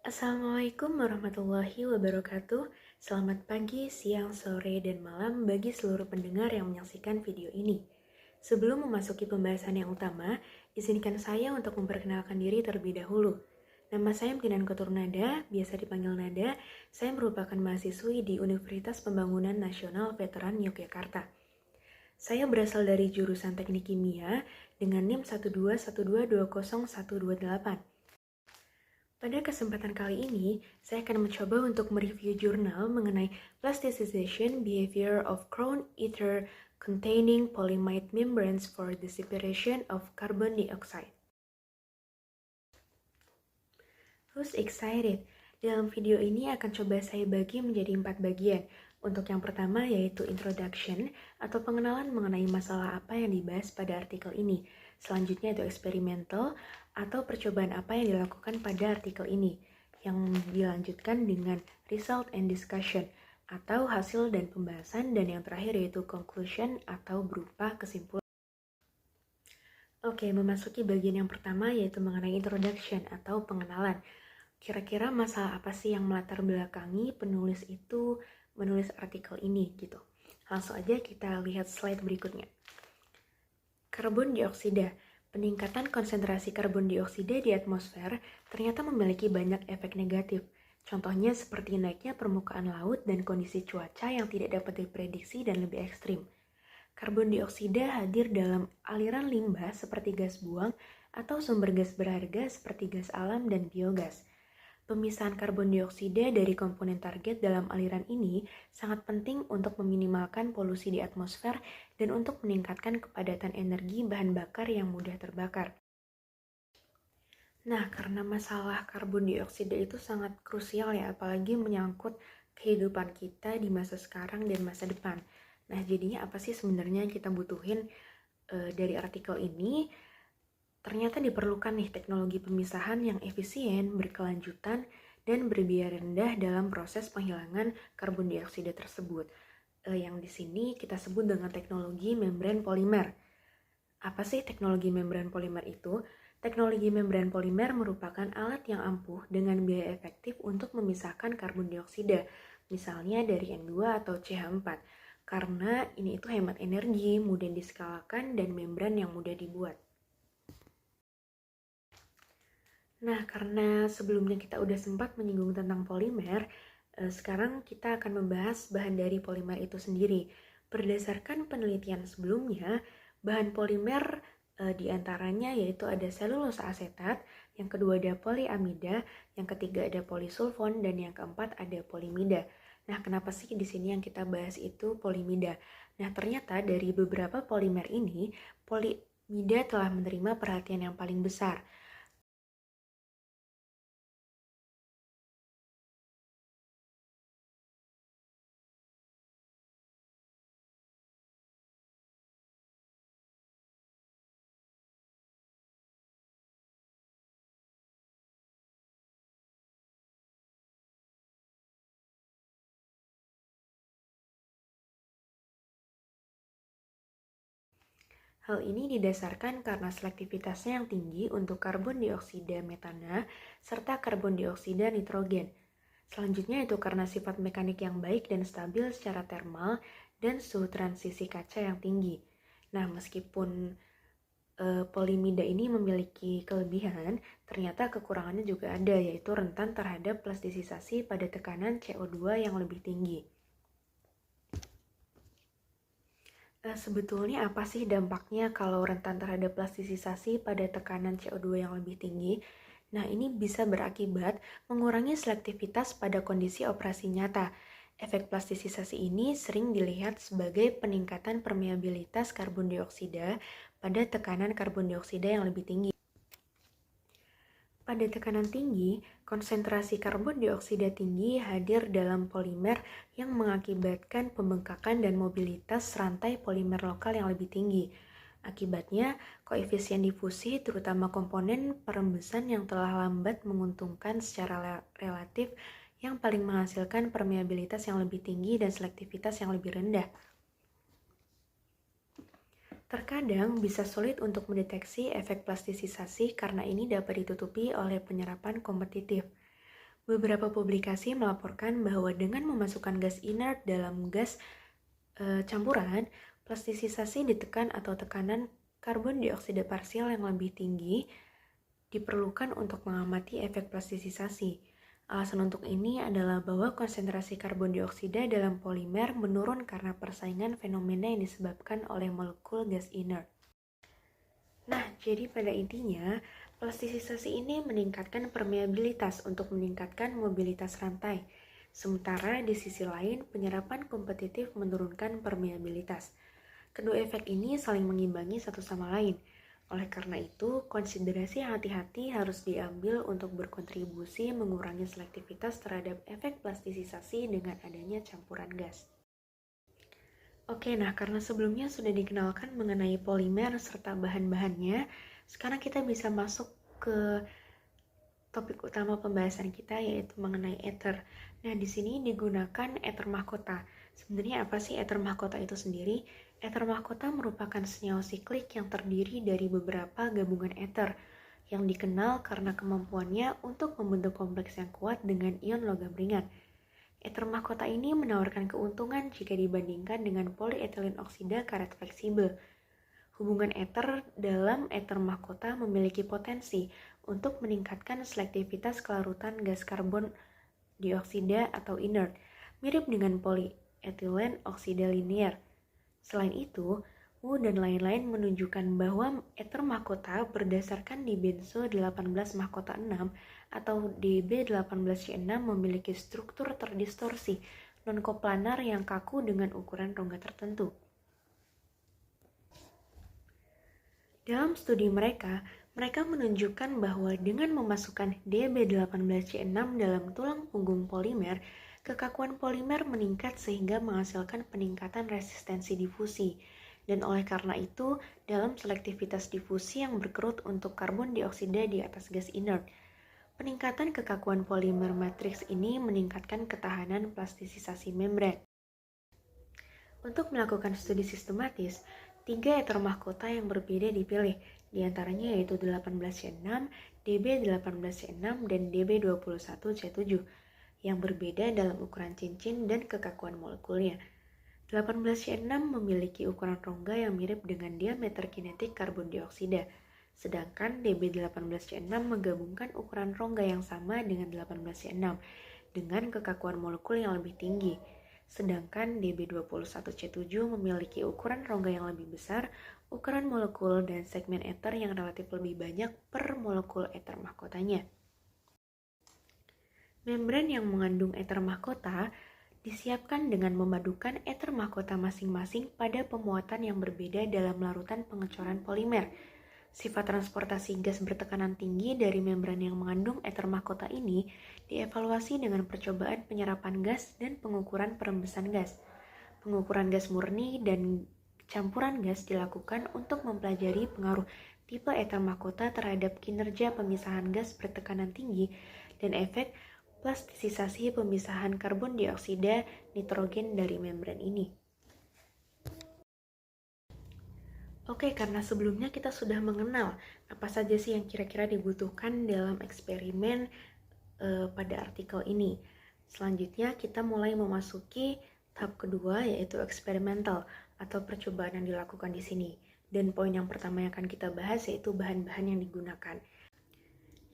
Assalamualaikum warahmatullahi wabarakatuh. Selamat pagi, siang, sore, dan malam bagi seluruh pendengar yang menyaksikan video ini. Sebelum memasuki pembahasan yang utama, izinkan saya untuk memperkenalkan diri terlebih dahulu. Nama saya Mtinan Kotur Nada, biasa dipanggil Nada. Saya merupakan mahasiswi di Universitas Pembangunan Nasional Veteran Yogyakarta. Saya berasal dari jurusan Teknik Kimia dengan NIM 121220128. Pada kesempatan kali ini, saya akan mencoba untuk mereview jurnal mengenai plasticization behavior of crown ether containing polyimide membranes for the separation of carbon dioxide. Who's excited? Dalam video ini akan coba saya bagi menjadi 4 bagian. Untuk yang pertama yaitu introduction atau pengenalan mengenai masalah apa yang dibahas pada artikel ini. Selanjutnya itu experimental atau percobaan apa yang dilakukan pada artikel ini. Yang dilanjutkan dengan result and discussion atau hasil dan pembahasan, dan yang terakhir yaitu conclusion atau berupa kesimpulan. Oke, memasuki bagian yang pertama yaitu mengenai introduction atau pengenalan. Kira-kira masalah apa sih yang melatar belakangi penulis itu menulis artikel ini gitu. Langsung aja kita lihat slide berikutnya. Karbon dioksida. Peningkatan konsentrasi karbon dioksida di atmosfer ternyata memiliki banyak efek negatif. Contohnya seperti naiknya permukaan laut dan kondisi cuaca yang tidak dapat diprediksi dan lebih ekstrim. Karbon dioksida hadir dalam aliran limbah seperti gas buang atau sumber gas berharga seperti gas alam dan biogas. Pemisahan karbon dioksida dari komponen target dalam aliran ini sangat penting untuk meminimalkan polusi di atmosfer dan untuk meningkatkan kepadatan energi bahan bakar yang mudah terbakar. Nah, karena masalah karbon dioksida itu sangat krusial ya, apalagi menyangkut kehidupan kita di masa sekarang dan masa depan. Nah, jadinya apa sih sebenarnya yang kita butuhin dari artikel ini? Ternyata diperlukan nih teknologi pemisahan yang efisien, berkelanjutan, dan berbiaya rendah dalam proses penghilangan karbon dioksida tersebut. Yang di sini kita sebut dengan teknologi membran polimer. Apa sih teknologi membran polimer itu? Teknologi membran polimer merupakan alat yang ampuh dengan biaya efektif untuk memisahkan karbon dioksida, misalnya dari N2 atau CH4. Karena ini itu hemat energi, mudah diskalakan, dan membran yang mudah dibuat. Nah, karena sebelumnya kita udah sempat menyinggung tentang polimer, sekarang kita akan membahas bahan dari polimer itu sendiri. Berdasarkan penelitian sebelumnya, bahan polimer diantaranya yaitu ada selulosa asetat, yang kedua ada poliamida, yang ketiga ada polisulfon, dan yang keempat ada polimida. Nah, kenapa sih di sini yang kita bahas itu polimida? Nah, ternyata dari beberapa polimer ini, polimida telah menerima perhatian yang paling besar. Hal ini didasarkan karena selektivitasnya yang tinggi untuk karbon dioksida metana serta karbon dioksida nitrogen. Selanjutnya itu karena sifat mekanik yang baik dan stabil secara termal dan suhu transisi kaca yang tinggi. Nah, meskipun polimida ini memiliki kelebihan, ternyata kekurangannya juga ada, yaitu rentan terhadap plastisisasi pada tekanan CO2 yang lebih tinggi. Sebetulnya apa sih dampaknya kalau rentan terhadap plastisisasi pada tekanan CO2 yang lebih tinggi? Nah, ini bisa berakibat mengurangi selektivitas pada kondisi operasi nyata. Efek plastisisasi ini sering dilihat sebagai peningkatan permeabilitas karbon dioksida pada tekanan karbon dioksida yang lebih tinggi. Pada tekanan tinggi, konsentrasi karbon dioksida tinggi hadir dalam polimer yang mengakibatkan pembengkakan dan mobilitas rantai polimer lokal yang lebih tinggi. Akibatnya, koefisien difusi terutama komponen perembesan yang telah lambat menguntungkan secara relatif yang paling menghasilkan permeabilitas yang lebih tinggi dan selektivitas yang lebih rendah. Terkadang bisa sulit untuk mendeteksi efek plastisisasi karena ini dapat ditutupi oleh penyerapan kompetitif. Beberapa publikasi melaporkan bahwa dengan memasukkan gas inert dalam gas campuran, plastisisasi ditekan atau tekanan karbon dioksida parsial yang lebih tinggi diperlukan untuk mengamati efek plastisisasi. Alasan untuk ini adalah bahwa konsentrasi karbon dioksida dalam polimer menurun karena persaingan fenomena yang disebabkan oleh molekul gas inert. Nah, jadi pada intinya, plastisisasi ini meningkatkan permeabilitas untuk meningkatkan mobilitas rantai. Sementara di sisi lain, penyerapan kompetitif menurunkan permeabilitas. Kedua efek ini saling mengimbangi satu sama lain. Oleh karena itu, konsiderasi hati-hati harus diambil untuk berkontribusi mengurangi selektivitas terhadap efek plastisisasi dengan adanya campuran gas. Oke, nah karena sebelumnya sudah dikenalkan mengenai polimer serta bahan-bahannya, sekarang kita bisa masuk ke topik utama pembahasan kita, yaitu mengenai ether. Nah, di sini digunakan ether mahkota. Sebenarnya apa sih ether mahkota itu sendiri? Ether mahkota merupakan senyawa siklik yang terdiri dari beberapa gabungan ether yang dikenal karena kemampuannya untuk membentuk kompleks yang kuat dengan ion logam ringan. Ether mahkota ini menawarkan keuntungan jika dibandingkan dengan polietilen oksida karet fleksibel. Hubungan ether dalam ether mahkota memiliki potensi untuk meningkatkan selektivitas kelarutan gas karbon dioksida atau inert, mirip dengan polietilen oksida linear. Selain itu, Wu dan lain-lain menunjukkan bahwa ether mahkota berdasarkan dibenzo 18 mahkota 6 atau DB18C6 memiliki struktur terdistorsi non-koplanar yang kaku dengan ukuran rongga tertentu. Dalam studi mereka menunjukkan bahwa dengan memasukkan DB18C6 dalam tulang punggung polimer, kekakuan polimer meningkat sehingga menghasilkan peningkatan resistensi difusi. Dan oleh karena itu, dalam selektivitas difusi yang berkerut untuk karbon dioksida di atas gas inert, peningkatan kekakuan polimer matriks ini meningkatkan ketahanan plastisisasi membran. Untuk melakukan studi sistematis, 3 ether mahkota yang berbeda dipilih, diantaranya yaitu 18C6, DB18C6, dan DB21C7, yang berbeda dalam ukuran cincin dan kekakuan molekulnya. 18C6 memiliki ukuran rongga yang mirip dengan diameter kinetik karbon dioksida, sedangkan DB18C6 menggabungkan ukuran rongga yang sama dengan 18C6 dengan kekakuan molekul yang lebih tinggi. Sedangkan DB21C7 memiliki ukuran rongga yang lebih besar, ukuran molekul, dan segmen ether yang relatif lebih banyak per molekul ether mahkotanya. Membran yang mengandung ether mahkota disiapkan dengan memadukan ether mahkota masing-masing pada pemuatan yang berbeda dalam larutan pengecoran polimer. Sifat transportasi gas bertekanan tinggi dari membran yang mengandung ether mahkota ini dievaluasi dengan percobaan penyerapan gas dan pengukuran perembesan gas. Pengukuran gas murni dan campuran gas dilakukan untuk mempelajari pengaruh tipe ether mahkota terhadap kinerja pemisahan gas bertekanan tinggi dan efek plastisisasi pemisahan karbon dioksida nitrogen dari membran ini. Oke, karena sebelumnya kita sudah mengenal apa saja sih yang kira-kira dibutuhkan dalam eksperimen pada artikel ini. Selanjutnya kita mulai memasuki tahap kedua, yaitu eksperimental atau percobaan yang dilakukan di sini. Dan poin yang pertama yang akan kita bahas yaitu bahan-bahan yang digunakan.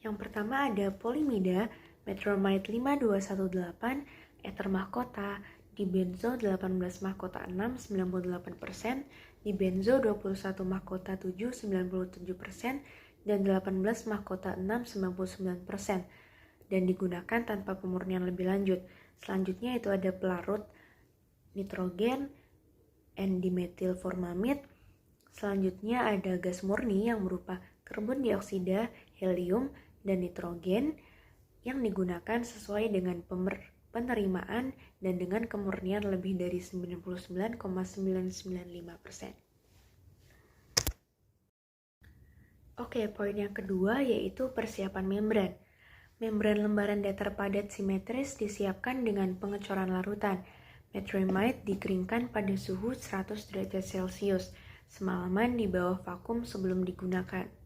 Yang pertama ada polimida, metronamide 5218, ether mahkota, dibenzo 18 mahkota 6 98%, dibenzo 21 mahkota 7 97%, dan 18 mahkota 6 99%, dan digunakan tanpa pemurnian lebih lanjut. Selanjutnya itu ada pelarut nitrogen, N-dimetil formamid. Selanjutnya ada gas murni yang berupa karbon dioksida, helium, dan nitrogen yang digunakan sesuai dengan penerimaan dan dengan kemurnian lebih dari 99,995%. Oke, poin yang kedua yaitu persiapan membran. Membran lembaran datar padat simetris disiapkan dengan pengecoran larutan. Metronamide dikeringkan pada suhu 100 derajat Celcius semalaman di bawah vakum sebelum digunakan.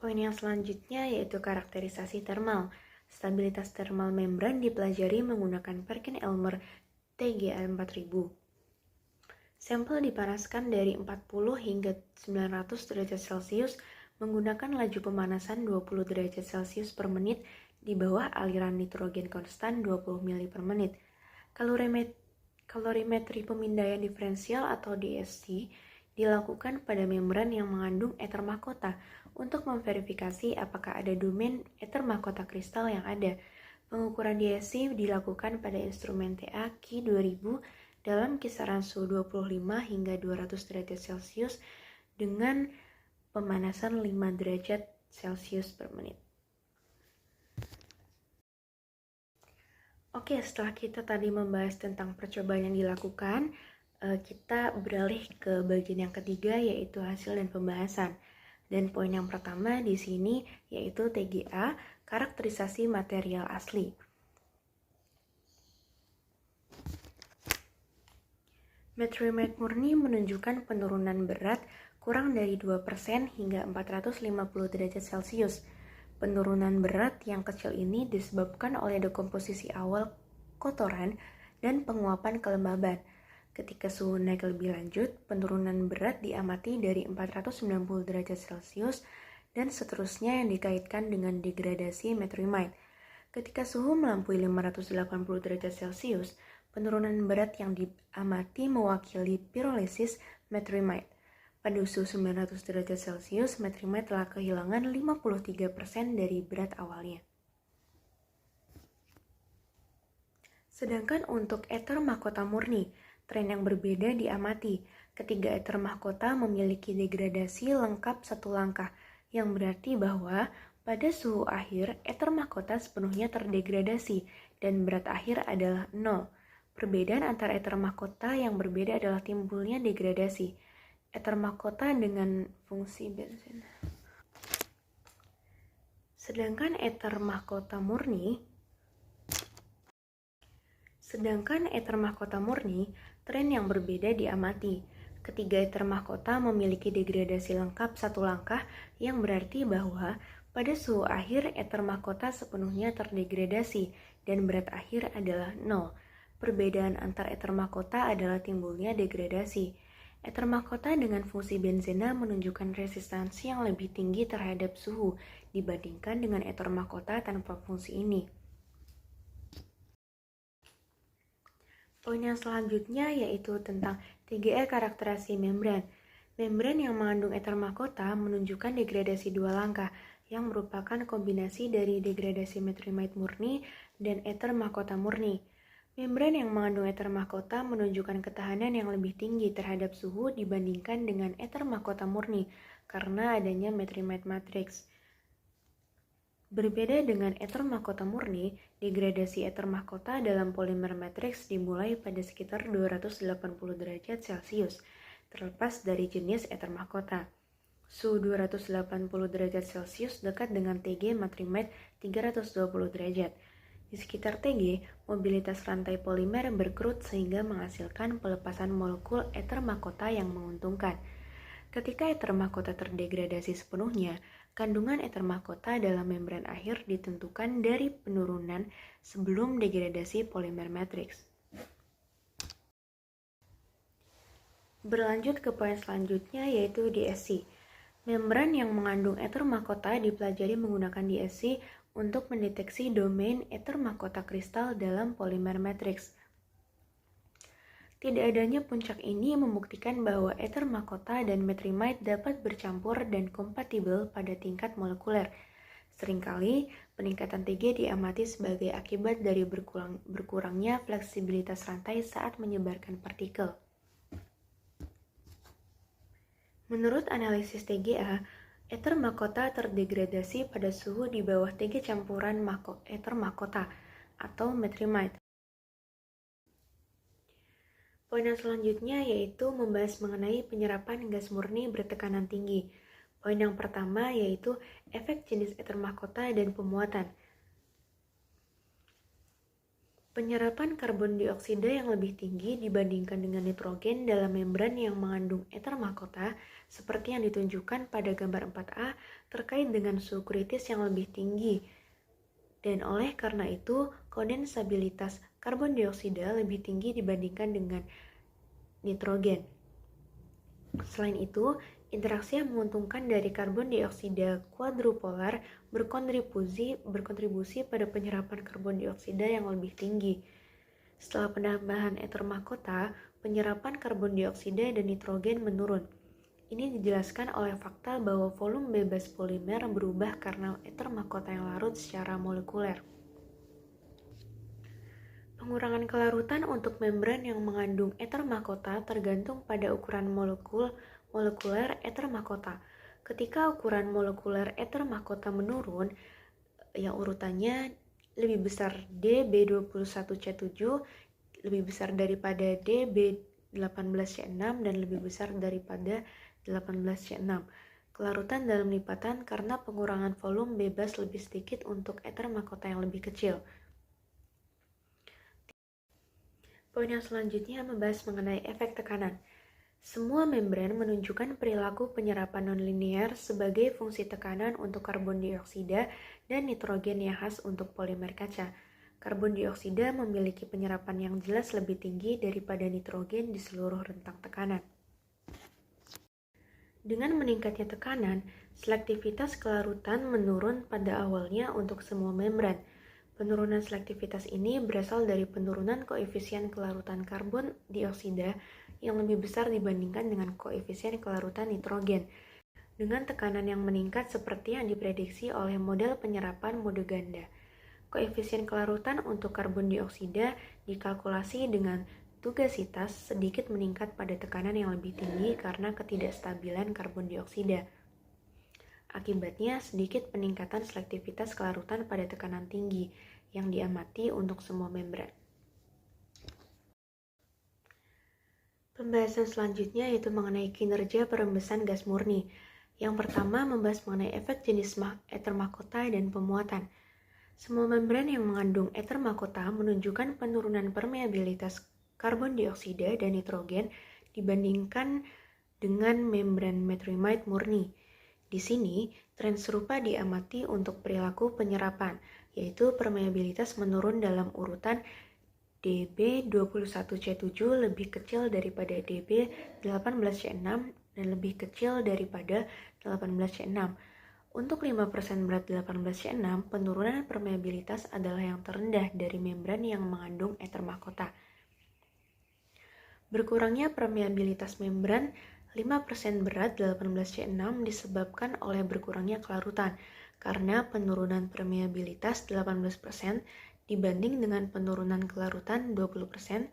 Poin yang selanjutnya yaitu karakterisasi termal. Stabilitas termal membran dipelajari menggunakan Perkin-Elmer TGA 4000. Sampel dipanaskan dari 40 hingga 900 derajat Celcius menggunakan laju pemanasan 20 derajat Celcius per menit di bawah aliran nitrogen konstan 20 ml per menit. Kalorimetri pemindaian diferensial atau DSC dilakukan pada membran yang mengandung ether mahkota untuk memverifikasi apakah ada domain ether mahkota kristal yang ada. Pengukuran DSC dilakukan pada instrumen TA Ki 2000 dalam kisaran suhu 25 hingga 200 derajat Celcius dengan pemanasan 5 derajat Celcius per menit. Oke, setelah kita tadi membahas tentang percobaan yang dilakukan, kita beralih ke bagian yang ketiga yaitu hasil dan pembahasan. Dan poin yang pertama di sini yaitu TGA, karakterisasi material asli. Metrimide murni menunjukkan penurunan berat kurang dari 2% hingga 450 derajat Celcius. Penurunan berat yang kecil ini disebabkan oleh dekomposisi awal kotoran dan penguapan kelembaban. Ketika suhu naik lebih lanjut, penurunan berat diamati dari 490 derajat Celcius dan seterusnya yang dikaitkan dengan degradasi metrimide. Ketika suhu melampaui 580 derajat Celcius, penurunan berat yang diamati mewakili pirolisis metrimide. Pada suhu 900 derajat Celcius, metrimide telah kehilangan 53% dari berat awalnya. Sedangkan untuk ether mahkota murni, tren yang berbeda diamati. Ketiga ether mahkota memiliki degradasi lengkap satu langkah, yang berarti bahwa pada suhu akhir, ether mahkota sepenuhnya terdegradasi dan berat akhir adalah 0. Perbedaan antara ether mahkota yang berbeda adalah timbulnya degradasi. Ether mahkota dengan fungsi benzen. Sedangkan ether mahkota murni, tren yang berbeda diamati. Ketiga ether mahkota memiliki degradasi lengkap satu langkah, yang berarti bahwa pada suhu akhir ether mahkota sepenuhnya terdegradasi dan berat akhir adalah 0. Perbedaan antar ether mahkota adalah timbulnya degradasi. Ether mahkota dengan fungsi benzena menunjukkan resistansi yang lebih tinggi terhadap suhu dibandingkan dengan ether mahkota tanpa fungsi ini. Poin yang selanjutnya yaitu tentang TGA karakterisasi membran. Membran yang mengandung ether mahkota menunjukkan degradasi dua langkah yang merupakan kombinasi dari degradasi metrimide murni dan ether mahkota murni. Membran yang mengandung ether mahkota menunjukkan ketahanan yang lebih tinggi terhadap suhu dibandingkan dengan ether mahkota murni karena adanya metrimide matrix. Berbeda dengan ether mahkota murni, degradasi ether mahkota dalam polimer matrix dimulai pada sekitar 280 derajat Celcius, terlepas dari jenis ether mahkota. Suhu 280 derajat Celcius dekat dengan TG metrimide 320 derajat. Di sekitar TG, mobilitas rantai polimer berkerut sehingga menghasilkan pelepasan molekul ether mahkota yang menguntungkan. Ketika ether mahkota terdegradasi sepenuhnya, kandungan ether mahkota dalam membran akhir ditentukan dari penurunan sebelum degradasi polimer matrix. Berlanjut ke poin selanjutnya yaitu DSC. Membran yang mengandung ether mahkota dipelajari menggunakan DSC untuk mendeteksi domain ether mahkota kristal dalam polimer matrix. Tidak adanya puncak ini membuktikan bahwa ether mahkota dan metrimide dapat bercampur dan kompatibel pada tingkat molekuler. Seringkali, peningkatan TG diamati sebagai akibat dari berkurangnya fleksibilitas rantai saat menyebarkan partikel. Menurut analisis TGA, ether mahkota terdegradasi pada suhu di bawah TG campuran ether mahkota atau metrimide. Poin yang selanjutnya yaitu membahas mengenai penyerapan gas murni bertekanan tinggi. Poin yang pertama yaitu efek jenis ether mahkota dan pemuatan. Penyerapan karbon dioksida yang lebih tinggi dibandingkan dengan nitrogen dalam membran yang mengandung ether mahkota seperti yang ditunjukkan pada gambar 4A terkait dengan suhu kritis yang lebih tinggi. Dan oleh karena itu, kondensabilitas karbon dioksida lebih tinggi dibandingkan dengan nitrogen. Selain itu, interaksi yang menguntungkan dari karbon dioksida kuadrupolar berkontribusi pada penyerapan karbon dioksida yang lebih tinggi. Setelah penambahan ether mahkota, penyerapan karbon dioksida dan nitrogen menurun. Ini dijelaskan oleh fakta bahwa volume bebas polimer berubah karena ether mahkota yang larut secara molekuler. Pengurangan kelarutan untuk membran yang mengandung ether mahkota tergantung pada ukuran molekuler ether mahkota. Ketika ukuran molekuler ether mahkota menurun, yang urutannya lebih besar DB21C7, lebih besar daripada DB18C6, dan lebih besar daripada 18C6. Kelarutan dalam lipatan karena pengurangan volume bebas lebih sedikit untuk ether mahkota yang lebih kecil. Poin yang selanjutnya membahas mengenai efek tekanan. Semua membran menunjukkan perilaku penyerapan nonlinear sebagai fungsi tekanan untuk karbon dioksida dan nitrogen yang khas untuk polimer kaca. Karbon dioksida memiliki penyerapan yang jelas lebih tinggi daripada nitrogen di seluruh rentang tekanan. Dengan meningkatnya tekanan, selektivitas kelarutan menurun pada awalnya untuk semua membran. Penurunan selektivitas ini berasal dari penurunan koefisien kelarutan karbon dioksida yang lebih besar dibandingkan dengan koefisien kelarutan nitrogen, dengan tekanan yang meningkat seperti yang diprediksi oleh model penyerapan mode ganda. Koefisien kelarutan untuk karbon dioksida dikalkulasi dengan tugasitas sedikit meningkat pada tekanan yang lebih tinggi karena ketidakstabilan karbon dioksida. Akibatnya, sedikit peningkatan selektivitas kelarutan pada tekanan tinggi yang diamati untuk semua membran. Pembahasan selanjutnya yaitu mengenai kinerja perembesan gas murni. Yang pertama membahas mengenai efek jenis ether mahkota dan pemuatan. Semua membran yang mengandung ether mahkota menunjukkan penurunan permeabilitas karbon dioksida dan nitrogen dibandingkan dengan membran metrimide murni. Di sini, tren serupa diamati untuk perilaku penyerapan, yaitu permeabilitas menurun dalam urutan DB21C7 lebih kecil daripada DB18C6 dan lebih kecil daripada 18C6. Untuk 5% berat 18C6, penurunan permeabilitas adalah yang terendah dari membran yang mengandung ether mahkota. Berkurangnya permeabilitas membran 5% berat 18C6 disebabkan oleh berkurangnya kelarutan karena penurunan permeabilitas 18% dibanding dengan penurunan kelarutan 20%.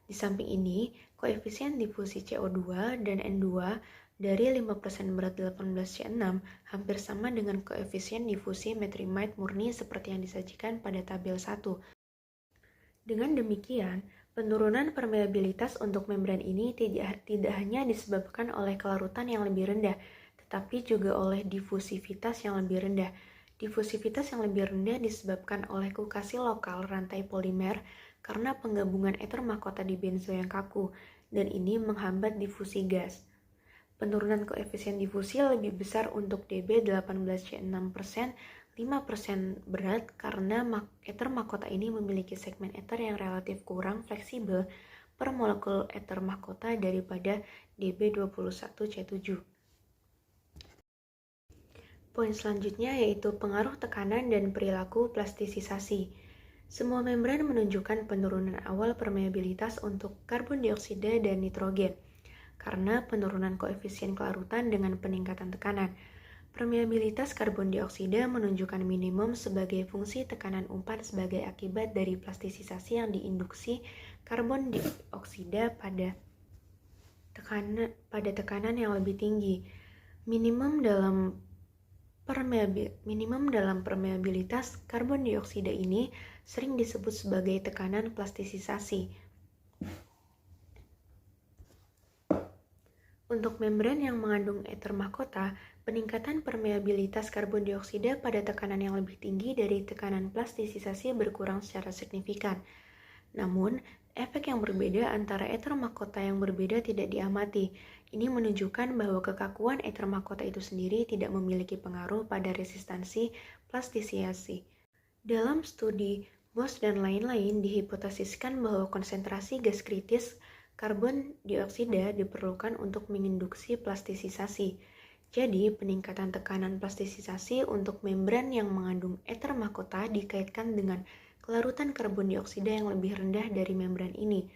Di samping ini, koefisien difusi CO2 dan N2 dari 5% berat 18C6 hampir sama dengan koefisien difusi metrimide murni seperti yang disajikan pada tabel 1. Dengan demikian, penurunan permeabilitas untuk membran ini tidak hanya disebabkan oleh kelarutan yang lebih rendah, tetapi juga oleh difusivitas yang lebih rendah. Difusivitas yang lebih rendah disebabkan oleh kukasi lokal rantai polimer karena penggabungan ether mahkota di benzo yang kaku, dan ini menghambat difusi gas. Penurunan koefisien difusi lebih besar untuk DB18C6%, 5% berat karena ether mahkota ini memiliki segmen ether yang relatif kurang fleksibel per molekul ether mahkota daripada DB21C7. Poin selanjutnya yaitu pengaruh tekanan dan perilaku plastisisasi. Semua membran menunjukkan penurunan awal permeabilitas untuk karbon dioksida dan nitrogen karena penurunan koefisien kelarutan dengan peningkatan tekanan. Permeabilitas karbon dioksida menunjukkan minimum sebagai fungsi tekanan umpan sebagai akibat dari plastisisasi yang diinduksi karbon dioksida pada tekanan yang lebih tinggi. Minimum dalam permeabilitas karbon dioksida ini sering disebut sebagai tekanan plastisisasi. Untuk membran yang mengandung ether mahkota, peningkatan permeabilitas karbon dioksida pada tekanan yang lebih tinggi dari tekanan plastisisasi berkurang secara signifikan. Namun, efek yang berbeda antara ether mahkota yang berbeda tidak diamati. Ini menunjukkan bahwa kekakuan ether mahkota itu sendiri tidak memiliki pengaruh pada resistansi plastisasi. Dalam studi Moss dan lain-lain dihipotesiskan bahwa konsentrasi gas kritis karbon dioksida diperlukan untuk menginduksi plastisasi. Jadi, peningkatan tekanan plastisasi untuk membran yang mengandung ether mahkota dikaitkan dengan kelarutan karbon dioksida yang lebih rendah dari membran ini.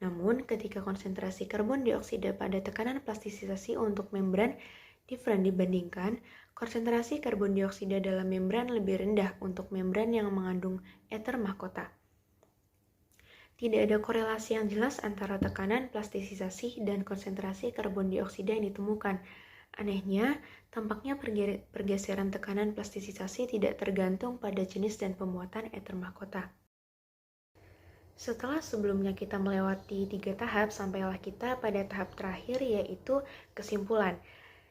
Namun, ketika konsentrasi karbon dioksida pada tekanan plastisasi untuk membran different dibandingkan, konsentrasi karbon dioksida dalam membran lebih rendah untuk membran yang mengandung ether mahkota. Tidak ada korelasi yang jelas antara tekanan plastisasi dan konsentrasi karbon dioksida yang ditemukan. Anehnya, tampaknya pergeseran tekanan plastisasi tidak tergantung pada jenis dan pemuatan ether mahkota. Setelah sebelumnya kita melewati 3 tahap, sampailah kita pada tahap terakhir yaitu kesimpulan.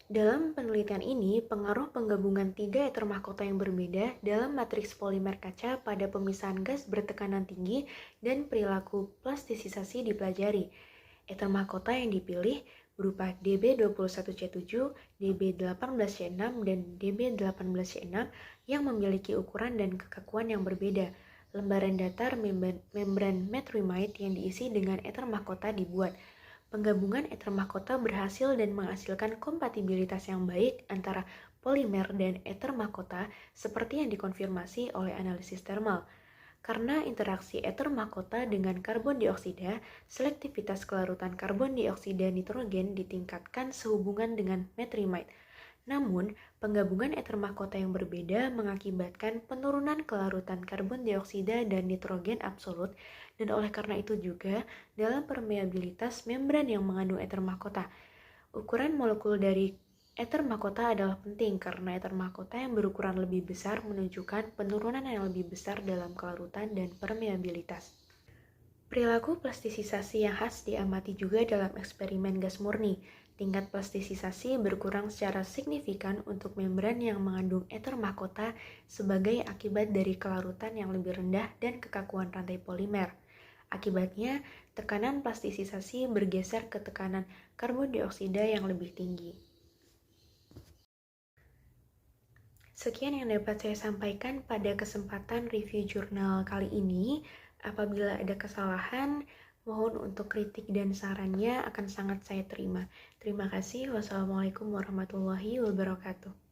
Dalam penelitian ini, pengaruh penggabungan 3 ether mahkota yang berbeda dalam matriks polimer kaca pada pemisahan gas bertekanan tinggi dan perilaku plastisasi dipelajari. Ether mahkota yang dipilih berupa DB21C7, DB18C6, dan DB18C6 yang memiliki ukuran dan kekakuan yang berbeda. Lembaran datar membran metrimide yang diisi dengan ether mahkota dibuat. Penggabungan ether mahkota berhasil dan menghasilkan kompatibilitas yang baik antara polimer dan ether mahkota seperti yang dikonfirmasi oleh analisis termal. Karena interaksi ether mahkota dengan karbon dioksida, selektivitas kelarutan karbon dioksida nitrogen ditingkatkan sehubungan dengan metrimide. Namun, penggabungan ether mahkota yang berbeda mengakibatkan penurunan kelarutan karbon dioksida dan nitrogen absolut, dan oleh karena itu juga dalam permeabilitas membran yang mengandung ether mahkota. Ukuran molekul dari ether mahkota adalah penting karena ether mahkota yang berukuran lebih besar menunjukkan penurunan yang lebih besar dalam kelarutan dan permeabilitas. Perilaku plastisasi yang khas diamati juga dalam eksperimen gas murni. Tingkat plastisasi berkurang secara signifikan untuk membran yang mengandung ether mahkota sebagai akibat dari kelarutan yang lebih rendah dan kekakuan rantai polimer. Akibatnya, tekanan plastisasi bergeser ke tekanan karbon dioksida yang lebih tinggi. Sekian yang dapat saya sampaikan pada kesempatan review jurnal kali ini. Apabila ada kesalahan, mohon untuk kritik dan sarannya akan sangat saya terima. Terima kasih. Wassalamualaikum warahmatullahi wabarakatuh.